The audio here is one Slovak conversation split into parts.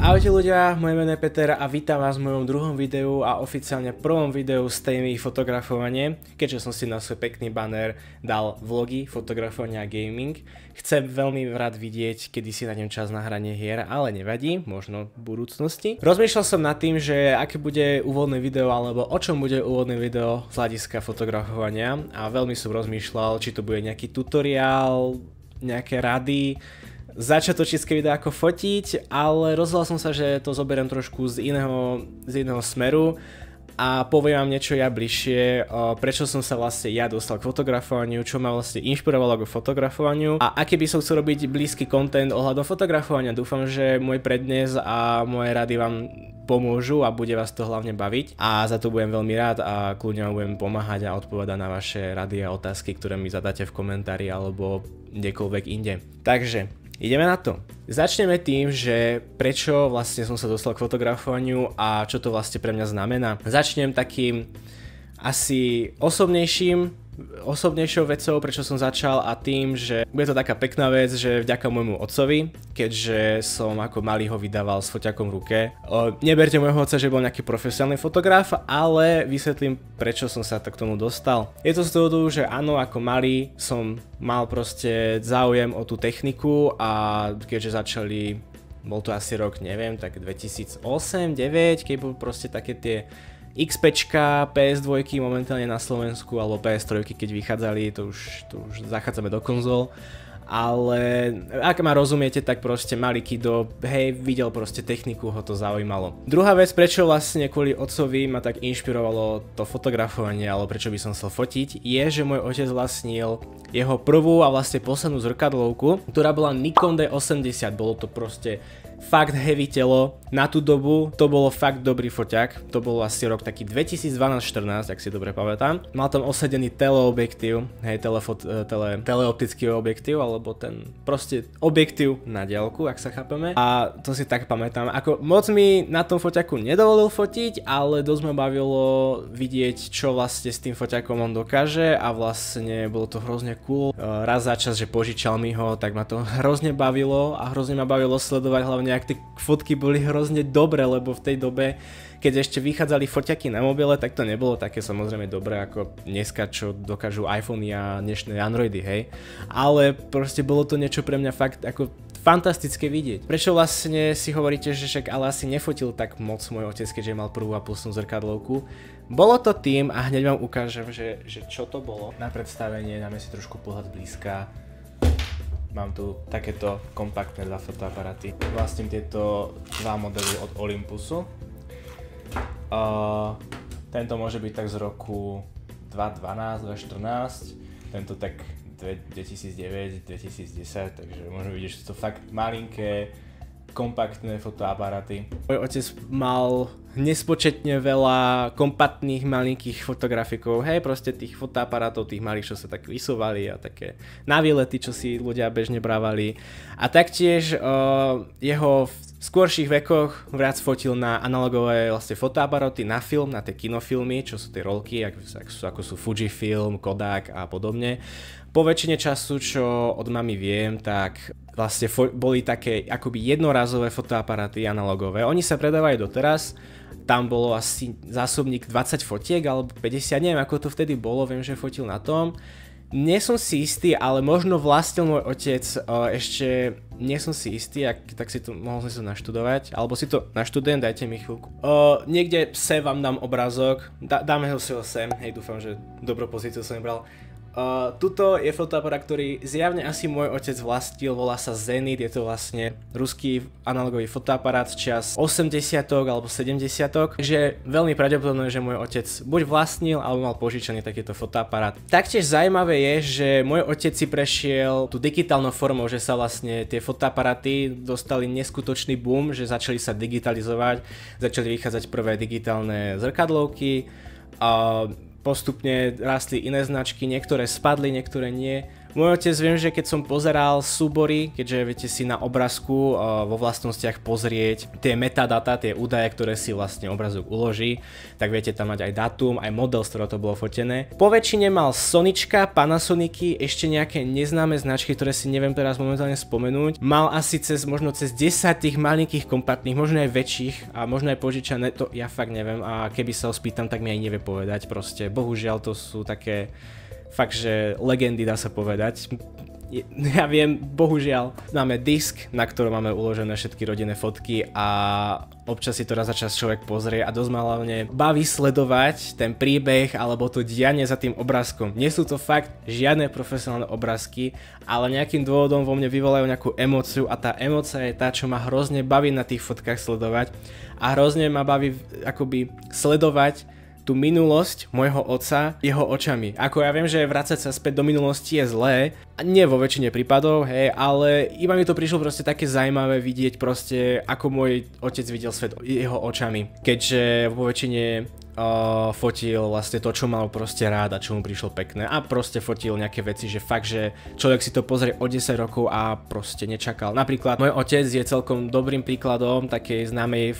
Ahojte ľudia, moje meno je Peter a vítam vás v mojom druhom videu a oficiálne prvom videu z témy fotografovanie, keďže som si na svoj pekný banner dal vlogy, fotografovania a gaming. Chcem veľmi rád vidieť, kedy si nájdem čas na hranie hier, ale nevadí, možno v budúcnosti. Rozmýšľal som nad tým, že aké bude úvodné video alebo o čom bude úvodné video z hľadiska fotografovania a veľmi som rozmýšľal, či to bude nejaký tutoriál, nejaké rady, začiatočnícke video ako fotiť, ale rozhodol som sa, že to zoberiem trošku z iného smeru a poviem vám niečo ja bližšie, prečo som sa vlastne ja dostal k fotografovaniu, čo ma vlastne inšpirovalo k fotografovaniu a aký by som chcel robiť blízky content ohľadom fotografovania. Dúfam, že môj prednes a moje rady vám pomôžu a bude vás to hlavne baviť a za to budem veľmi rád a kľudne vám budem pomáhať a odpovedať na vaše rady a otázky, ktoré mi zadáte v komentári alebo kdekoľvek inde. Takže ideme na to. Začneme tým, že prečo vlastne som sa dostal k fotografovaniu a čo to vlastne pre mňa znamená. Začnem takým asi osobnejšou vecou, prečo som začal a tým, že bude to taká pekná vec, že vďaka môjmu otcovi, keďže som ako malý ho vydával s foťakom v ruke. Neberte môjho otca, že bol nejaký profesionálny fotograf, ale vysvetlím, prečo som sa tak k tomu dostal. Je to z toho, že áno, ako malý som mal proste záujem o tú techniku a keďže začali, bol to asi rok, neviem, tak 2008-2009, keď bol proste také tie XPčka, PS2 momentálne na Slovensku, alebo PS3, keď vychádzali, to už zachádzame do konzol. Ale ak ma rozumiete, tak proste malý kido, hej, videl proste techniku, ho to zaujímalo. Druhá vec, prečo vlastne kvôli otcovi ma tak inšpirovalo to fotografovanie, alebo prečo by som chcel fotiť, je, že môj otec vlastnil jeho prvú a vlastne poslednú zrkadlovku, ktorá bola Nikon D80, bolo to proste fakt heavy telo, na tú dobu to bolo fakt dobrý foťak, to bol asi rok taký 2012-14, ak si dobre pamätám. Mal tam osadený teleobjektív, hej, teleoptický objektív, alebo ten proste objektív na diaľku, ak sa chápeme. A to si tak pamätám, ako moc mi na tom foťaku nedovolil fotiť, ale dosť ma bavilo vidieť, čo vlastne s tým foťakom on dokáže a vlastne bolo to hrozne cool. Raz za čas, že požičal mi ho, tak ma to hrozne bavilo a hrozne ma bavilo sledovať hlavne, ak tie fotky boli hrozne dobré, lebo v tej dobe, keď ešte vychádzali foťaky na mobile, tak to nebolo také samozrejme dobré ako dneska, čo dokážu iPhony a dnešné Androidy, hej. Ale proste bolo to niečo pre mňa fakt ako fantastické vidieť. Prečo vlastne si hovoríte, že však ale asi nefotil tak moc môj otec, keďže mal prvú a plusnú zrkadlovku? Bolo to tým a hneď vám ukážem, že čo to bolo. Na predstavenie dáme si trošku pohľad blízka. Mám tu takéto kompaktné dva fotoaparáty. Vlastním tieto dva modely od Olympusu. Tento môže byť tak z roku 2012, 2014. Tento tak 2009, 2010, takže môžeme vidieť, že sú to fakt malinké, kompaktné fotoaparáty. Môj otec mal nespočetne veľa kompaktných malinkých fotografikov, hej, proste tých fotoaparátov, tých malých, čo sa tak vysúvali a také na výlety, čo si ľudia bežne brávali. A taktiež jeho v skôrších vekoch viac fotil na analogové vlastne fotoaparáty, na film, na tie kinofilmy, čo sú tie rolky, ako sú Fujifilm, Kodak a podobne. Po väčšine času, čo od mami viem, tak vlastne boli také akoby jednorazové fotoaparáty analogové. Oni sa predávajú doteraz. Tam bolo asi zásobník 20 fotiek alebo 50, neviem ako to vtedy bolo, viem, že fotil na tom. Nie som si istý, ale možno vlastnil môj otec, ešte nie som si istý, tak si to mohol som naštudovať, alebo si to naštudujem, dajte mi chvíľku. Niekde sem vám dám obrázok, dáme ho si ho sem, hej, dúfam, že dobrú pozíciu som nebral. Tuto je fotoaparát, ktorý zjavne asi môj otec vlastnil, volá sa Zenit, je to vlastne ruský analogový fotoaparát z čias 80-tok alebo 70-tok, takže veľmi pravdepodobné, že môj otec buď vlastnil alebo mal požičaný takýto fotoaparát. Taktiež zaujímavé je, že môj otec si prešiel tú digitálnou formou, že sa vlastne tie fotoaparáty dostali neskutočný boom, že začali sa digitalizovať, začali vychádzať prvé digitálne zrkadlovky a postupne rastli iné značky, niektoré spadli, niektoré nie. Môj otec, viem, že keď som pozeral súbory, keďže viete si na obrázku vo vlastnostiach pozrieť tie metadata, tie údaje, ktoré si vlastne obrazok uloží, tak viete tam mať aj dátum, aj model, z ktorého to bolo fotené. Po väčšine mal Sonyčka, Panasonicy, ešte nejaké neznáme značky, ktoré si neviem teraz momentálne spomenúť. Mal asi možno cez 10 tých malinkých kompaktných, možno aj väčších a možno aj požičané, to ja fakt neviem a keby sa ho spýtam, tak mi aj nevie povedať proste. Bohužiaľ to sú také fakt, že legendy dá sa povedať. Ja viem, bohužiaľ, máme disk, na ktorom máme uložené všetky rodinné fotky a občas si to raz za čas človek pozrie a dosť ma hlavne baví sledovať ten príbeh alebo to dianie za tým obrázkom. Nie sú to fakt žiadne profesionálne obrázky, ale nejakým dôvodom vo mne vyvolajú nejakú emóciu a tá emócia je tá, čo ma hrozne baví na tých fotkách sledovať a hrozne ma baví akoby sledovať tú minulosť môjho otca jeho očami. Ako ja viem, že vracať sa späť do minulosti je zlé, nie vo väčšine prípadov, hej, ale iba mi to prišlo proste také zaujímavé vidieť proste, ako môj otec videl svet jeho očami. Keďže vo väčšine fotil vlastne to, čo mal proste rád a čo mu prišlo pekné a proste fotil nejaké veci, že fakt, že človek si to pozrie o 10 rokov a proste nečakal. Napríklad môj otec je celkom dobrým príkladom takej známej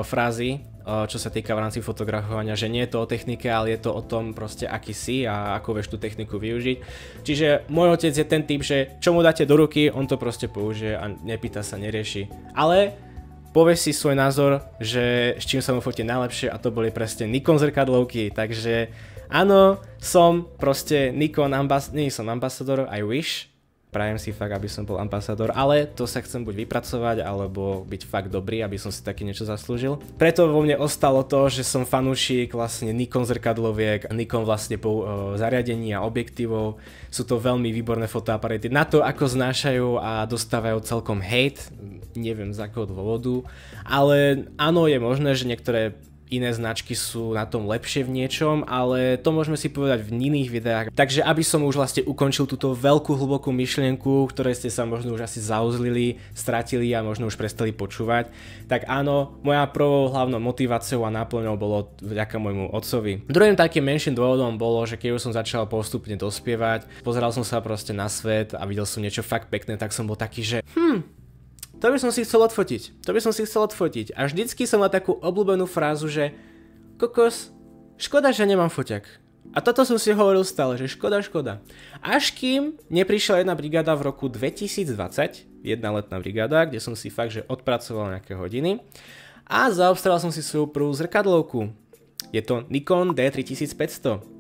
frázy, čo sa týka v rámci fotografovania, že nie je to o technike, ale je to o tom proste aký si a ako vieš tú techniku využiť. Čiže môj otec je ten typ, že čo mu dáte do ruky, on to proste použije a nepýta sa, nerieši. Ale povie si svoj názor, že s čím sa mu fotí najlepšie a to boli presne Nikon zrkadlovky, takže áno, som proste Nikon nie som ambasador, I wish. Prajem si fakt, aby som bol ambasador, ale to sa chcem buď vypracovať, alebo byť fakt dobrý, aby som si také niečo zaslúžil. Preto vo mne ostalo to, že som fanúšik vlastne Nikon zrkadloviek, Nikon vlastne po zariadení a objektívov. Sú to veľmi výborné fotoaparáty na to, ako znášajú a dostávajú celkom hate, neviem z akého dôvodu, ale áno, je možné, že niektoré iné značky sú na tom lepšie v niečom, ale to môžeme si povedať v iných videách. Takže aby som už vlastne ukončil túto veľkú hlbokú myšlienku, ktoré ste sa možno už asi zauzlili, stratili a možno už prestali počúvať, tak áno, moja prvou hlavnou motiváciou a náplňou bolo vďaka môjmu otcovi. Druhým takým menším dôvodom bolo, že keď už som začal postupne dospievať, pozeral som sa proste na svet a videl som niečo fakt pekné, tak som bol taký, že to by som si chcel odfotiť. A vždycky som mal takú obľúbenú frázu, že kokos, škoda, že nemám foťak. A toto som si hovoril stále, že škoda. Až kým neprišla jedna brigáda v roku 2020, jedna letná brigáda, kde som si fakt, že odpracoval nejaké hodiny a zaobstaral som si svoju prvú zrkadlovku. Je to Nikon D3500.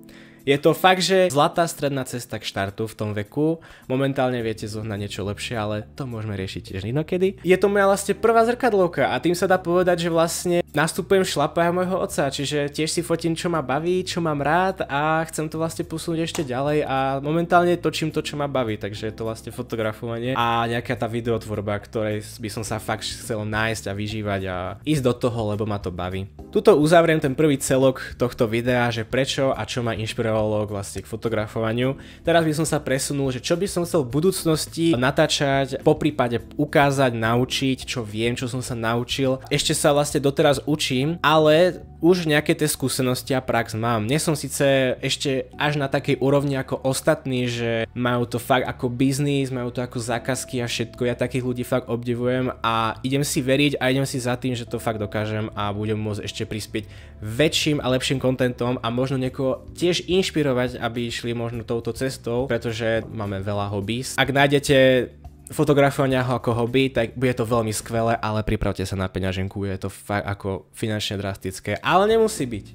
Je to fakt, že zlatá stredná cesta k štartu v tom veku. Momentálne viete zohnať niečo lepšie, ale to môžeme riešiť tiež inokedy. Je to moja vlastne prvá zrkadlovka a tým sa dá povedať, že vlastne nastupujem v šlapách môjho otca, čiže tiež si fotím, čo ma baví, čo mám rád a chcem to vlastne posunúť ešte ďalej a momentálne točím to, čo ma baví, takže je to vlastne fotografovanie a nejaká tá videotvorba, ktorej by som sa fakt chcel nájsť a vyžívať a ísť do toho, lebo ma to baví. Tuto uzavriem ten prvý celok tohto videa, že prečo a čo ma inšpirovalo vlastne k fotografovaniu. Teraz by som sa presunul, že čo by som chcel v budúcnosti natáčať, poprípade ukázať, naučiť, čo viem, čo som sa naučil. Ešte sa vlastne doteraz učím, ale už nejaké tie skúsenosti a prax mám. Nie som síce ešte až na takej úrovni ako ostatní, že majú to fakt ako biznis, majú to ako zákazky a všetko. Ja takých ľudí fakt obdivujem a idem si veriť a idem si za tým, že to fakt dokážem a budem môcť ešte prispieť väčším a lepším kontentom a možno niekoho tiež inšpirovať, aby išli možno touto cestou, pretože máme veľa hobbies. Ak nájdete fotografovanie ako hobby, tak bude to veľmi skvelé, ale pripravte sa na peňaženku, je to fakt ako finančne drastické, ale nemusí byť.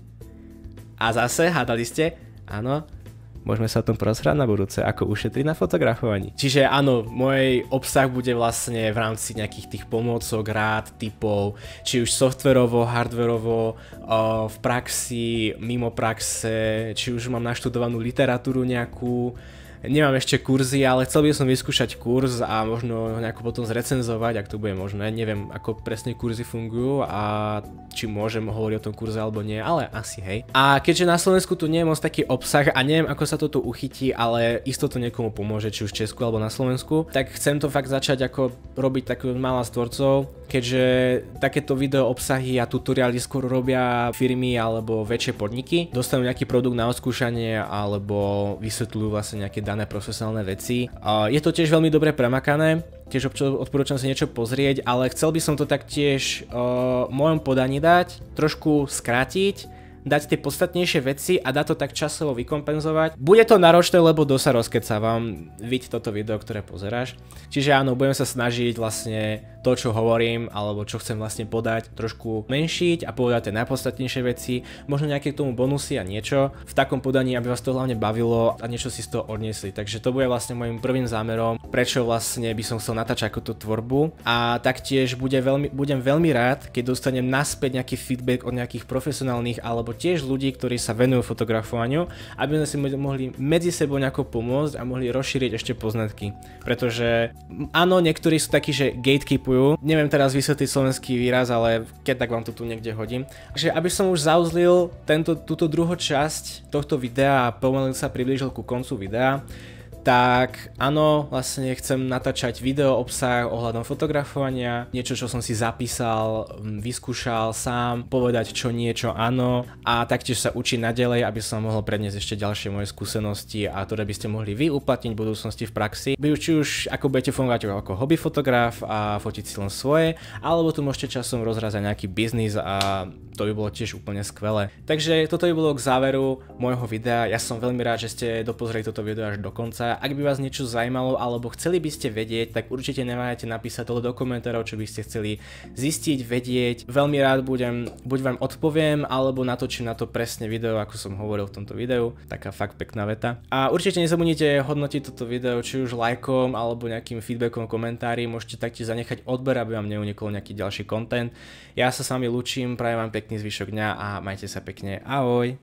A zase, hádali ste? Áno, môžeme sa o tom porozprávať na budúce, ako ušetriť na fotografovaní. Čiže áno, môj obsah bude vlastne v rámci nejakých tých pomôcok, rád, typov, či už softverovo, hardverovo, v praxi, mimo praxe, či už mám naštudovanú literatúru nejakú. Nemám ešte kurzy, ale chcel by som vyskúšať kurz a možno nejako potom zrecenzovať, ak to bude možné. Neviem, ako presne kurzy fungujú a či môžem hovoriť o tom kurze alebo nie, ale asi hej. A keďže na Slovensku tu nie je moc taký obsah a neviem, ako sa to tu uchytí, ale isto to niekomu pomôže, či už v Česku alebo na Slovensku, tak chcem to fakt začať ako robiť takú malá z tvorcov, keďže takéto video obsahy a tutoriály skôr robia firmy alebo väčšie podniky. Dostanú nejaký produkt na odskúšanie alebo vysvetľujú vlastne nejaké dané profesionálne veci. Je to tiež veľmi dobre premakané, tiež odporúčam si niečo pozrieť, ale chcel by som to taktiež v mojom podaní dať, trošku skrátiť, dať tie podstatnejšie veci a dať to tak časovo vykompenzovať. Bude to náročné, lebo dosť sa rozkecávam, vidieť toto video, ktoré pozeráš. Čiže áno, budem sa snažiť vlastne to, čo hovorím, alebo čo chcem vlastne podať, trošku menšiť a povedať tie najpodstatnejšie veci, možno nejaké k tomu bonusy a niečo v takom podaní, aby vás to hlavne bavilo a niečo si z toho odniesli. Takže to bude vlastne môjim prvým zámerom, prečo vlastne by som chcel natáčať ako tú tvorbu, a taktiež budem veľmi rád, keď dostanem naspäť nejaký feedback od nejakých profesionálnych alebo tiež ľudí, ktorí sa venujú fotografovaniu, aby sme si mohli medzi sebou nejako pomôcť a mohli rozšíriť ešte poznatky. Pretože áno, niektorí sú takí, že gatekeepujú. Neviem teraz vysvetliť slovenský výraz, ale keď tak vám to tu niekde hodím. Takže aby som už zauzlil túto druhú časť tohto videa a pomaly sa priblížil ku koncu videa, tak áno, vlastne chcem natáčať video obsah ohľadom fotografovania, niečo, čo som si zapísal, vyskúšal sám, povedať čo niečo áno a taktiež sa učiť naďalej, aby som mohol predniesť ešte ďalšie moje skúsenosti a ktoré by ste mohli vy uplatniť v budúcnosti v praxi. Či už ako budete fungovať ako hobby fotograf a fotiť si len svoje, alebo tu môžete časom rozrázať nejaký biznis a to by bolo tiež úplne skvelé. Takže toto by bolo k záveru môjho videa. Ja som veľmi rád, že ste dopozreli toto video až do konca. Ak by vás niečo zaujímalo alebo chceli by ste vedieť, tak určite neváhajte napísať dole do komentárov, čo by ste chceli zistiť, vedieť. Veľmi rád buď vám odpoviem, alebo natočím na to presne video, ako som hovoril v tomto videu. Taká fakt pekná veta. A určite nezabudnite hodnotiť toto video, či už lajkom alebo nejakým feedbackom, komentári. Môžete taktiež zanechať odber, aby vám neunikol nejaký ďalší content. Ja sa s vami lúčim, prajem vám pekný zvyšok dňa a majte sa pekne. Ahoj!